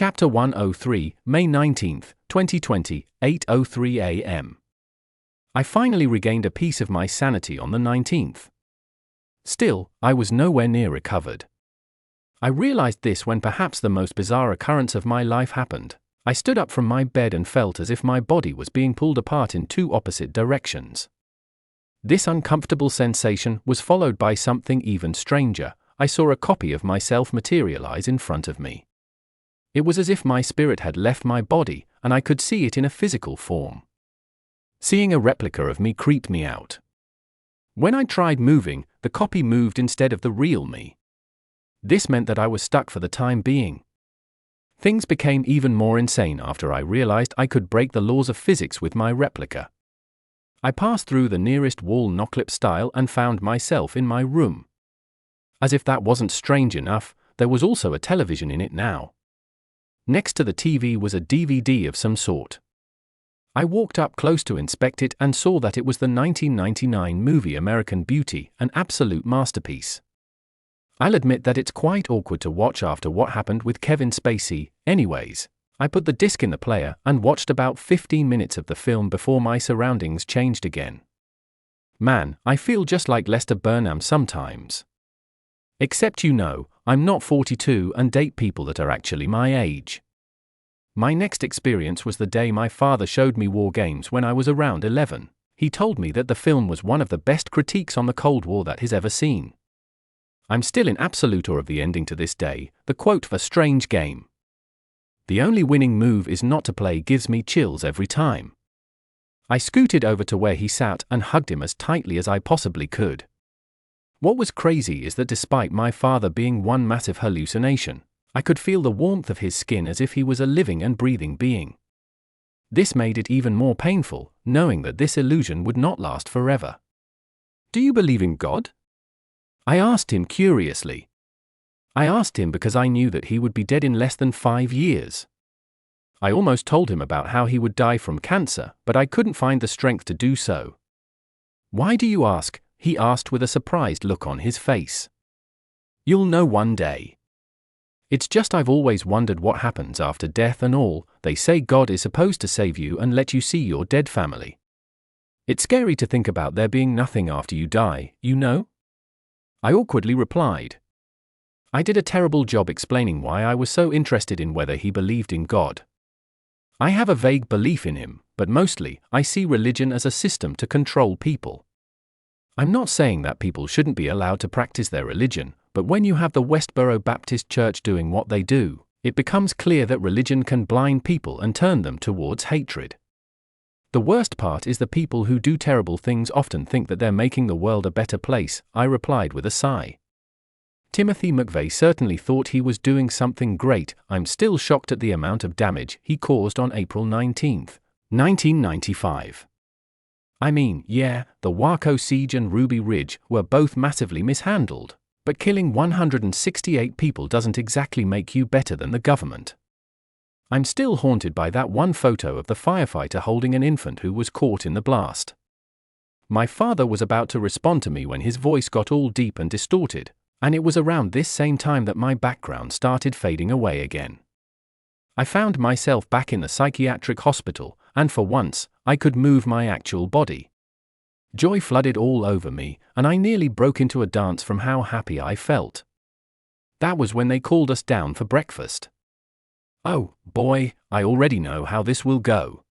Chapter 103, May 19, 2020, 8:03 a.m. I finally regained a piece of my sanity on the 19th. Still, I was nowhere near recovered. I realized this when perhaps the most bizarre occurrence of my life happened. I stood up from my bed and felt as if my body was being pulled apart in two opposite directions. This uncomfortable sensation was followed by something even stranger. I saw a copy of myself materialize in front of me. It was as if my spirit had left my body, and I could see it in a physical form. Seeing a replica of me creeped me out. When I tried moving, the copy moved instead of the real me. This meant that I was stuck for the time being. Things became even more insane after I realized I could break the laws of physics with my replica. I passed through the nearest wall noclip style and found myself in my room. As if that wasn't strange enough, there was also a television in it now. Next to the TV was a DVD of some sort. I walked up close to inspect it and saw that it was the 1999 movie American Beauty, an absolute masterpiece. I'll admit that it's quite awkward to watch after what happened with Kevin Spacey. Anyways, I put the disc in the player and watched about 15 minutes of the film before my surroundings changed again. Man, I feel just like Lester Burnham sometimes. Except I'm not 42 and date people that are actually my age. My next experience was the day my father showed me War Games when I was around 11. He told me that the film was one of the best critiques on the Cold War that he's ever seen. I'm still in absolute awe of the ending to this day, the quote for Strange Game. The only winning move is not to play gives me chills every time. I scooted over to where he sat and hugged him as tightly as I possibly could. What was crazy is that despite my father being one massive hallucination, I could feel the warmth of his skin as if he was a living and breathing being. This made it even more painful, knowing that this illusion would not last forever. "Do you believe in God?" I asked him curiously. I asked him because I knew that he would be dead in less than 5 years. I almost told him about how he would die from cancer, but I couldn't find the strength to do so. "Why do you ask?" he asked with a surprised look on his face. "You'll know one day. It's just I've always wondered what happens after death and all. They say God is supposed to save you and let you see your dead family. It's scary to think about there being nothing after you die, I awkwardly replied. I did a terrible job explaining why I was so interested in whether he believed in God. I have a vague belief in him, but mostly, I see religion as a system to control people. I'm not saying that people shouldn't be allowed to practice their religion, but when you have the Westboro Baptist Church doing what they do, it becomes clear that religion can blind people and turn them towards hatred. The worst part is the people who do terrible things often think that they're making the world a better place, I replied with a sigh. Timothy McVeigh certainly thought he was doing something great. I'm still shocked at the amount of damage he caused on April 19, 1995. I mean, the Waco siege and Ruby Ridge were both massively mishandled, but killing 168 people doesn't exactly make you better than the government. I'm still haunted by that one photo of the firefighter holding an infant who was caught in the blast. My father was about to respond to me when his voice got all deep and distorted, and it was around this same time that my background started fading away again. I found myself back in the psychiatric hospital, and for once, I could move my actual body. Joy flooded all over me, and I nearly broke into a dance from how happy I felt. That was when they called us down for breakfast. Oh, boy, I already know how this will go.